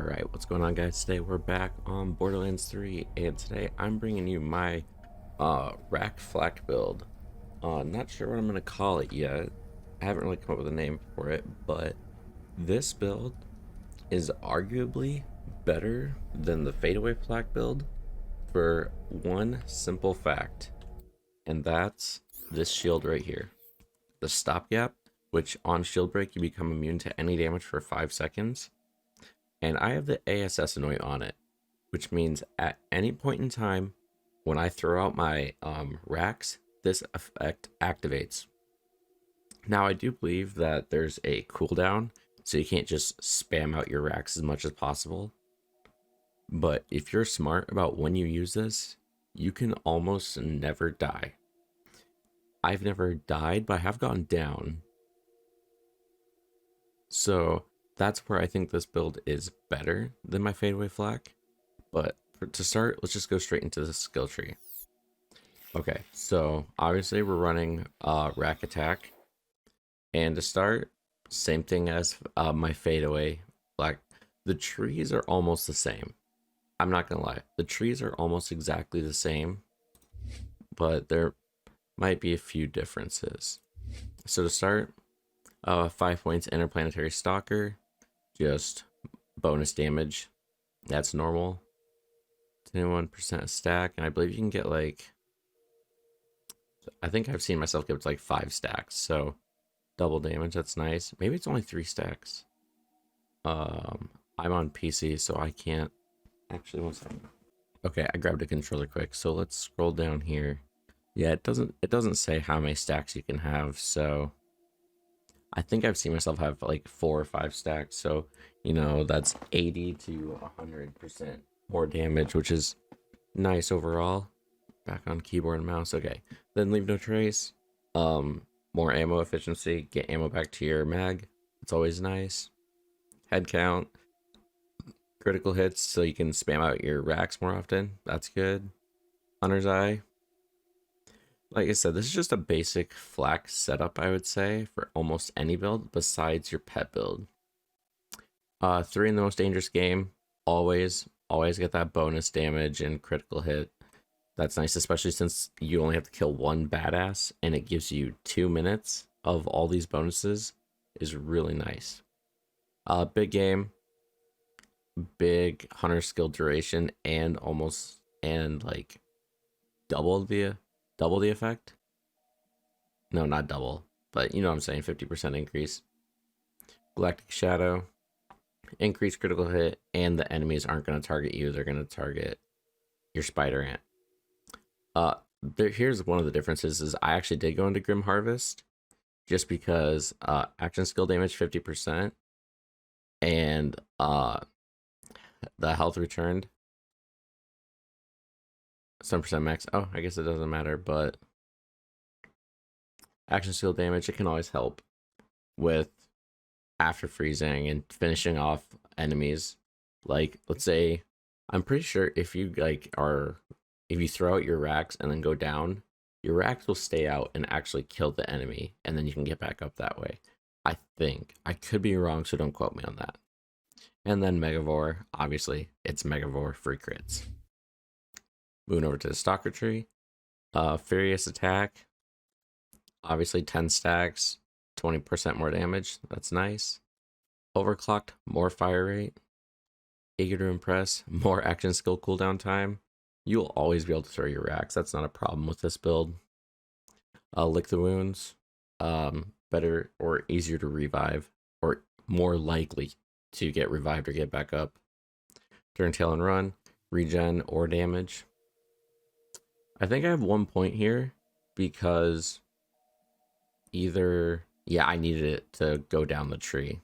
Alright, what's going on, guys? Today we're back on Borderlands 3, and today I'm bringing you my R4kk build. Not sure what I'm going to call it yet. I haven't really come up with a name for it, but this build is arguably better than the fadeaway flak build for one simple fact, and that's this shield right here. The stopgap, which on shield break you become immune to any damage for 5 seconds. And I have the ASS anoint on it, which means at any point in time when I throw out my racks, this effect activates. Now, I do believe that there's a cooldown, so you can't just spam out your racks as much as possible. But if you're smart about when you use this, you can almost never die. I've never died, but I have gone down. So that's where I think this build is better than my fadeaway flak. But to start, let's just go straight into the skill tree. Okay, so obviously we're running rack attack. And to start, same thing as my fadeaway flak. The trees are almost the same. I'm not gonna lie, the trees are almost exactly the same, but there might be a few differences. So to start, 5 points interplanetary stalker. Just bonus damage. That's normal. 21% stack, and I believe you can get like, I think I've seen myself get like 5 stacks, so double damage. That's nice. Maybe it's only 3 stacks. I'm on PC, so I can't actually. 1 second. Okay, I grabbed a controller quick, so let's scroll down here. Yeah, it doesn't say how many stacks you can have, so I think I've seen myself have like 4 or 5 stacks, so you know that's 80 to 100% more damage, which is nice overall. Back on keyboard and mouse. Okay, then leave no trace. More ammo efficiency. Get ammo back to your mag. It's always nice. Head count. Critical hits, so you can spam out your racks more often. That's good. Hunter's eye. Like I said, this is just a basic flak setup, I would say, for almost any build besides your pet build. 3 in the most dangerous game. Always get that bonus damage and critical hit. That's nice, especially since you only have to kill 1 badass, and it gives you 2 minutes of all these bonuses. Is really nice. Big game. Big hunter skill duration, and like double the effect. No, not double, but you know what I'm saying, 50% increase. Galactic Shadow, increased critical hit, and the enemies aren't going to target you, they're going to target your spider ant. Here's one of the differences is I actually did go into Grim Harvest just because action skill damage 50% and the health returned 7% max. Oh, I guess it doesn't matter, but action skill damage, it can always help with after freezing and finishing off enemies. Like, let's say, I'm pretty sure if you if you throw out your racks and then go down, your racks will stay out and actually kill the enemy, and then you can get back up that way. I think. I could be wrong, so don't quote me on that. And then Megavore, obviously, it's Megavore free crits. Moving over to the Stalker tree. Furious attack. Obviously 10 stacks, 20% more damage. That's nice. Overclocked, more fire rate. Eager to impress, more action skill cooldown time. You'll always be able to throw your racks. That's not a problem with this build. Lick the wounds. Better or easier to revive, or more likely to get revived or get back up. Turn tail and run. Regen or damage. I think I have 1 point here because I needed it to go down the tree,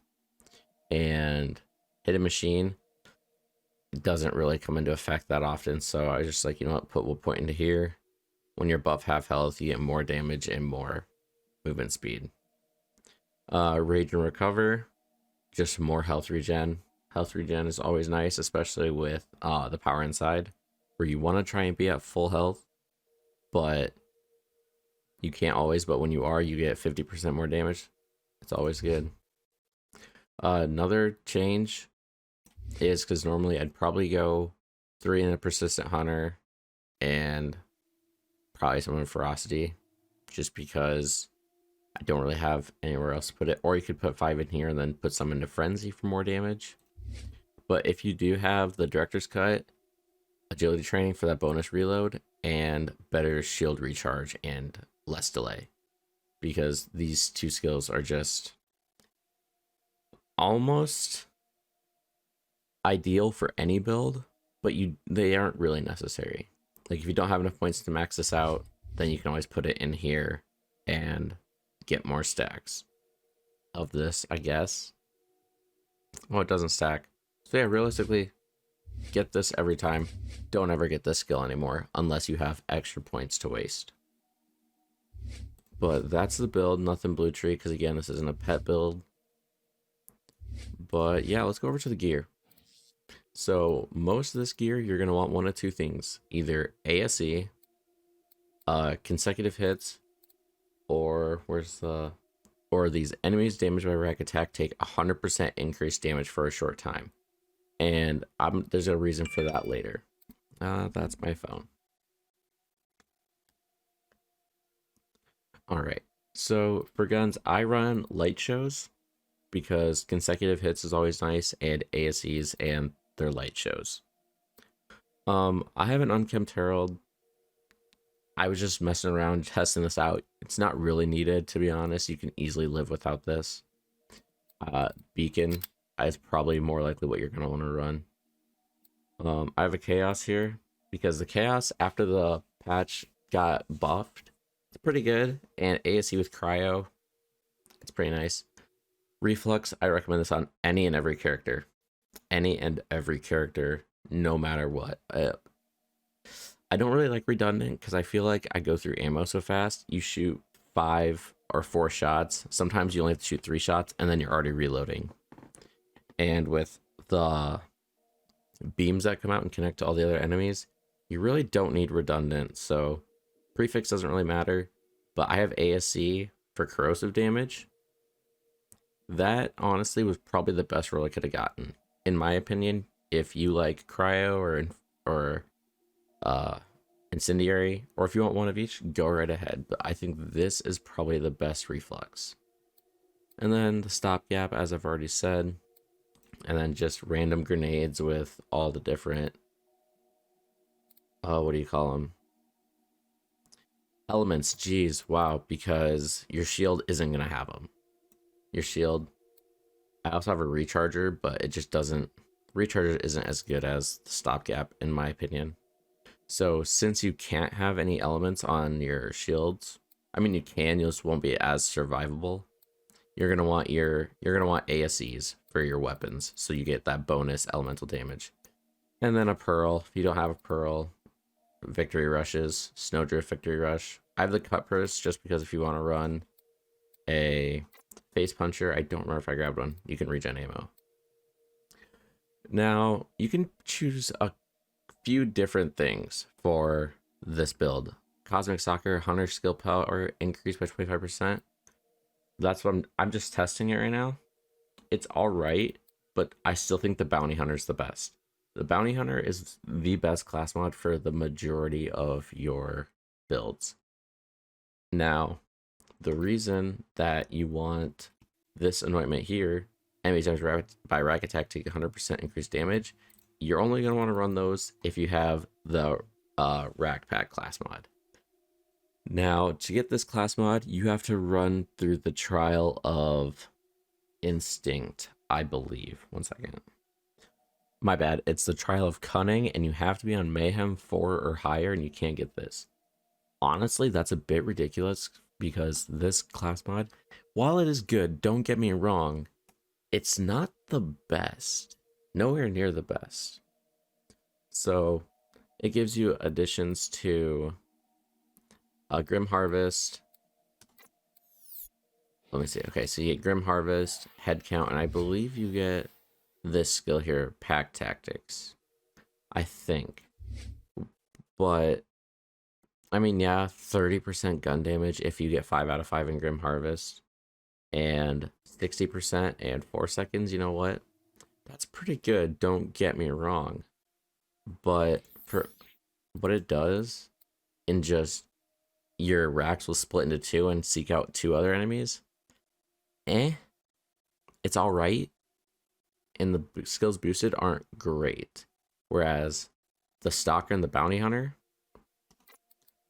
and hidden machine, it doesn't really come into effect that often, so I just like, you know what, put 1 point into here. When you're buff half health, you get more damage and more movement speed. Rage and recover, just more health regen. Health regen is always nice, especially with the power inside, where you want to try and be at full health, but you can't always. But when you are, you get 50% more damage. It's always good. Another change is because normally I'd probably go 3 in a persistent hunter and probably someone in ferocity, just because I don't really have anywhere else to put it. Or you could put 5 in here and then put some into frenzy for more damage. But if you do have the director's cut, agility training for that bonus reload, and better shield recharge and less delay, because these 2 skills are just almost ideal for any build, but they aren't really necessary. Like if you don't have enough points to max this out, then you can always put it in here and get more stacks of this, I guess. Oh, it doesn't stack. So yeah, realistically, get this every time. Don't ever get this skill anymore unless you have extra points to waste. But that's the build, nothing blue tree, because again, this isn't a pet build. But yeah, let's go over to the gear. So most of this gear, you're going to want one of 2 things. Either ASE, consecutive hits, or these enemies damaged by rank attack take 100% increased damage for a short time. And there's a reason for that later. That's my phone. All right. So for guns, I run light shows because consecutive hits is always nice, and ASEs and their light shows. I have an unkempt herald. I was just messing around testing this out. It's not really needed, to be honest. You can easily live without this. Beacon is probably more likely what you're going to want to run. I have a chaos here because the chaos after the patch got buffed, it's pretty good. And ASE with cryo, it's pretty nice. Reflux, I recommend this on any and every character. Any and every character, no matter what. I don't really like redundant because I feel like I go through ammo so fast. You shoot 5 or 4 shots. Sometimes you only have to shoot 3 shots and then you're already reloading. And with the beams that come out and connect to all the other enemies, you really don't need redundant. So prefix doesn't really matter. But I have ASC for corrosive damage. That honestly was probably the best roll I could have gotten, in my opinion. If you like cryo or incendiary, or if you want one of each, go right ahead. But I think this is probably the best reflux. And then the stopgap, as I've already said, and then just random grenades with all the different what do you call them, elements. Geez, wow, because your shield isn't gonna have them. Your shield, I also have a recharger, but it just doesn't, recharger isn't as good as the stopgap in my opinion. So since you can't have any elements on your shields, I mean you can, you just won't be as survivable. You're gonna want ASEs for your weapons, so you get that bonus elemental damage. And then a pearl. If you don't have a pearl, victory rushes, snowdrift victory rush. I have the cut purse just because if you want to run a face puncher, I don't remember if I grabbed one, you can regen ammo. Now you can choose a few different things for this build. Cosmic Soccer, Hunter skill power increased by 25%. That's what I'm just testing it right now. It's all right, but I still think the Bounty Hunter is the best. The Bounty Hunter is the best class mod for the majority of your builds. Now, the reason that you want this anointment here, enemies damaged by rack attack take 100% increased damage, you're only going to want to run those if you have the Rack Pack class mod. Now, to get this class mod, you have to run through the trial of Instinct, I believe. One second. My bad. It's the trial of Cunning, and you have to be on Mayhem 4 or higher, and you can't get this. Honestly, that's a bit ridiculous, because this class mod, while it is good, don't get me wrong, it's not the best. Nowhere near the best. So, it gives you additions to Grim Harvest. Let me see. Okay, so you get Grim Harvest, Head Count, and I believe you get this skill here, Pack Tactics. I think. But, I mean, yeah, 30% gun damage if you get 5 out of 5 in Grim Harvest. And 60% and 4 seconds, you know what? That's pretty good, don't get me wrong. But for what it does, in just your racks will split into two and seek out two other enemies, eh, it's all right. And the skills boosted aren't great. Whereas the Stalker and the Bounty Hunter,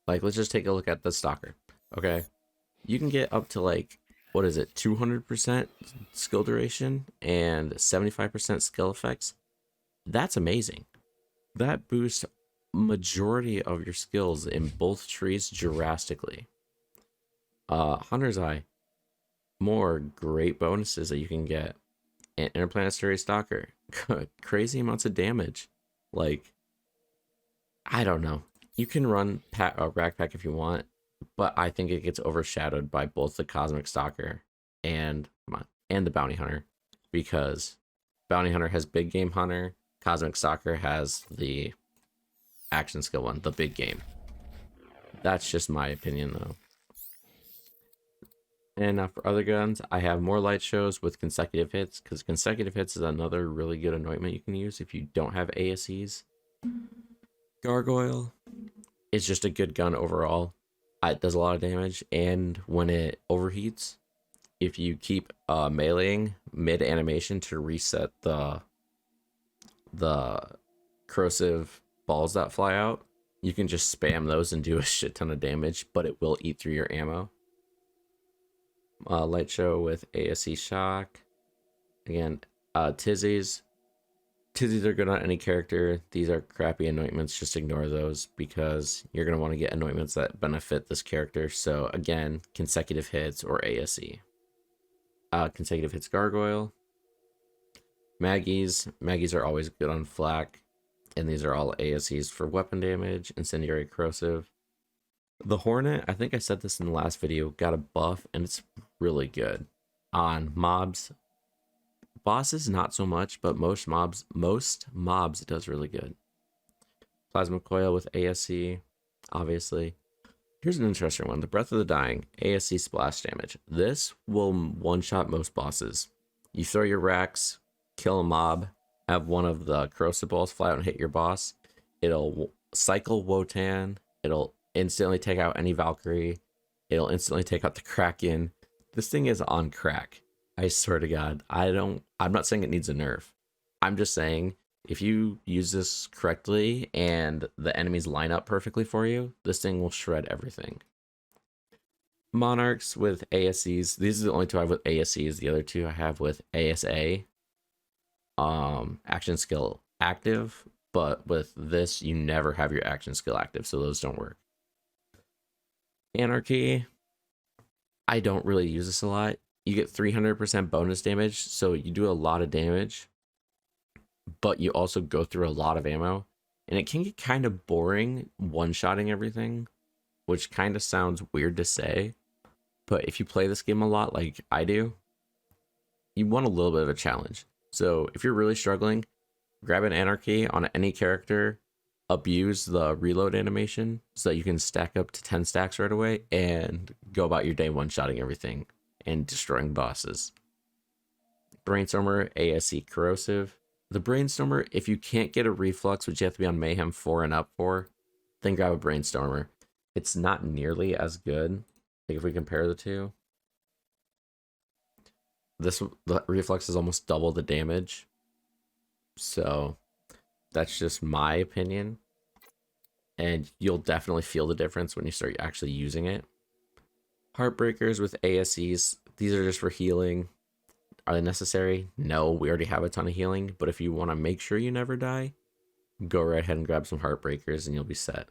like, let's just take a look at the Stalker. Okay, you can get up to like, what is it, 200% skill duration and 75% skill effects. That's amazing. That boosts majority of your skills in both trees drastically. Hunter's Eye, more great bonuses that you can get. And Interplanetary Stalker, crazy amounts of damage. Like, I don't know. You can run Rack Pack if you want, but I think it gets overshadowed by both the Cosmic Stalker and the Bounty Hunter, because Bounty Hunter has Big Game Hunter, Cosmic Stalker has the action skill one, the Big Game. That's just my opinion, though. And now for other guns, I have more light shows with consecutive hits, because consecutive hits is another really good anointment you can use if you don't have ASEs. Gargoyle is just a good gun overall. It does a lot of damage, and when it overheats, if you keep meleeing mid animation to reset the corrosive balls that fly out, you can just spam those and do a shit ton of damage, but it will eat through your ammo. Light show with ASE shock. Again, Tizzies. Tizzies are good on any character. These are crappy anointments. Just ignore those because you're going to want to get anointments that benefit this character. So again, consecutive hits or ASE. Consecutive hits Gargoyle. Maggies. Maggies are always good on Flak. And these are all ASEs for weapon damage. Incendiary Corrosive. The Hornet, I think I said this in the last video, got a buff, and it's really good on mobs. Bosses, not so much, but most mobs it does really good. Plasma Coil with ASE, obviously. Here's an interesting one. The Breath of the Dying, ASE splash damage. This will one-shot most bosses. You throw your racks, kill a mob, have one of the corrosive balls fly out and hit your boss. It'll cycle Wotan. It'll instantly take out any Valkyrie. It'll instantly take out the Kraken. This thing is on crack. I swear to God. I'm not saying it needs a nerf. I'm just saying if you use this correctly and the enemies line up perfectly for you, this thing will shred everything. Monarchs with ASEs. These are the only two I have with ASEs. The other two I have with ASA. Action skill active. But with this, you never have your action skill active, so those don't work. Anarchy, I don't really use this a lot. You get 300% bonus damage, so you do a lot of damage, but you also go through a lot of ammo, and it can get kind of boring one-shotting everything, which kind of sounds weird to say, but if you play this game a lot like I do, you want a little bit of a challenge. So if you're really struggling, grab an Anarchy on any character, abuse the reload animation so that you can stack up to 10 stacks right away and go about your day one-shotting everything and destroying bosses. Brainstormer, ASE Corrosive. The Brainstormer, if you can't get a Reflux, which you have to be on Mayhem 4 and up for, then grab a Brainstormer. It's not nearly as good, like if we compare the two. The Reflux is almost double the damage. So that's just my opinion, and you'll definitely feel the difference when you start actually using it. Heartbreakers with ASEs, these are just for healing. Are they necessary? No, we already have a ton of healing, but if you want to make sure you never die, go right ahead and grab some Heartbreakers and you'll be set.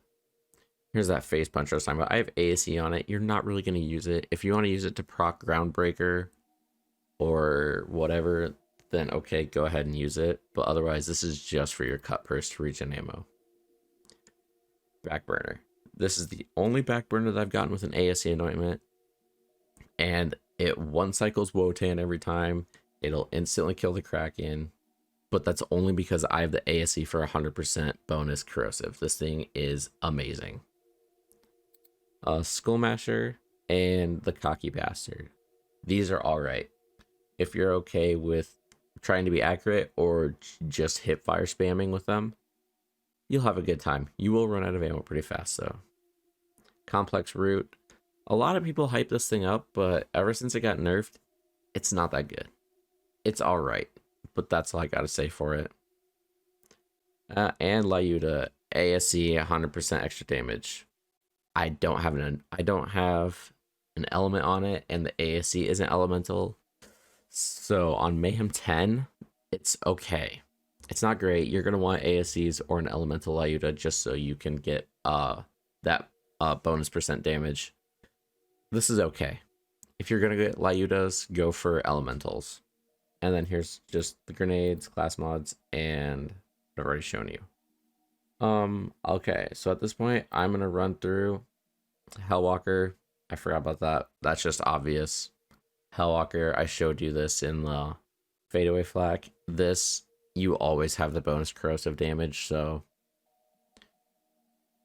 Here's that Face Punch I was talking about. I have ASE on it. You're not really going to use it. If you want to use it to proc Groundbreaker or whatever, then okay, go ahead and use it. But otherwise, this is just for your cut purse to regen ammo. Backburner. This is the only backburner that I've gotten with an ASE anointment. And it one cycles Wotan every time. It'll instantly kill the Kraken. But that's only because I have the ASE for 100% bonus corrosive. This thing is amazing. Skullmasher and the Cocky Bastard. These are alright. If you're okay with trying to be accurate or just hip fire spamming with them, you'll have a good time. You will run out of ammo pretty fast though. Complex route. A lot of people hype this thing up, but ever since it got nerfed, it's not that good. It's alright, but that's all I gotta say for it. And Lyuda, ASE 100% extra damage. I don't have an element on it, and the ASE isn't elemental. So on Mayhem 10, it's okay. It's not great. You're gonna want ASEs or an elemental Lyuda just so you can get that bonus percent damage. This is okay. If you're gonna get Lyudas, go for elementals. And then here's just the grenades, class mods, and I've already shown you. Okay, so at this point, I'm gonna run through Hellwalker. I forgot about that. That's just obvious. Hellwalker, I showed you this in the fadeaway flak. This, you always have the bonus corrosive damage, so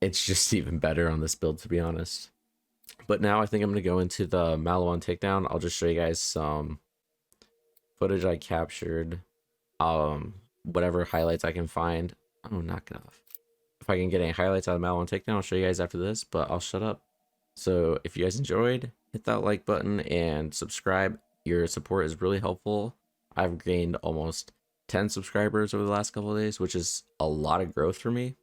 it's just even better on this build, to be honest. But now I think I'm gonna go into the Maliwan takedown. I'll just show you guys some footage I captured, whatever highlights I can find. Oh, knock it off. If I can get any highlights out of Maliwan takedown, I'll show you guys after this, but I'll shut up. So if you guys enjoyed, hit that like button and subscribe. Your support is really helpful. I've gained almost 10 subscribers over the last couple of days, which is a lot of growth for me.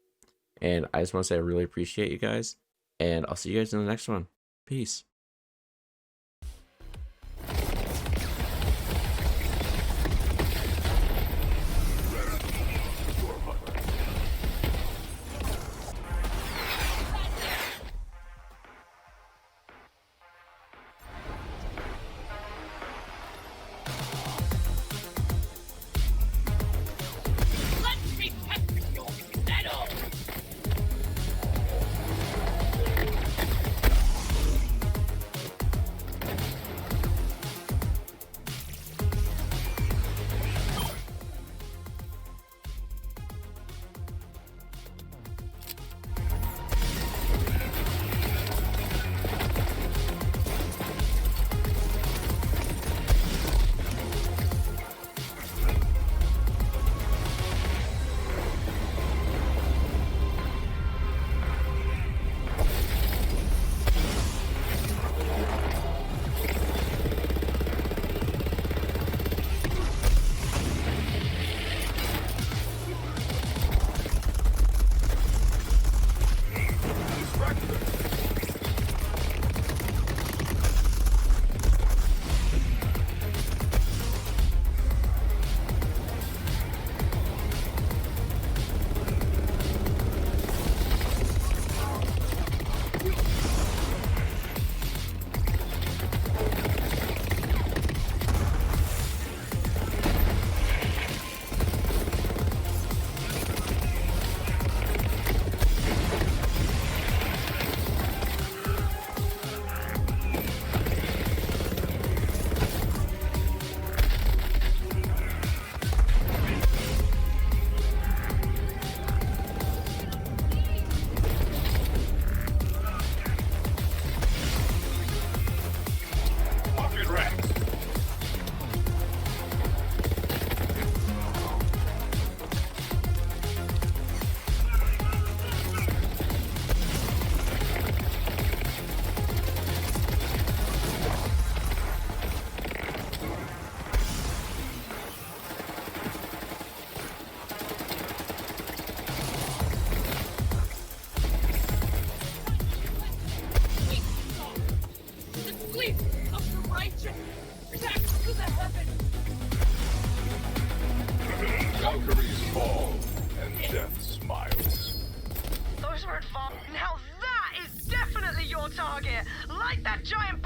And I just want to say I really appreciate you guys, and I'll see you guys in the next one. Peace. Valkyries fall, and death smiles. Those weren't fall. Now that is definitely your target! Light that giant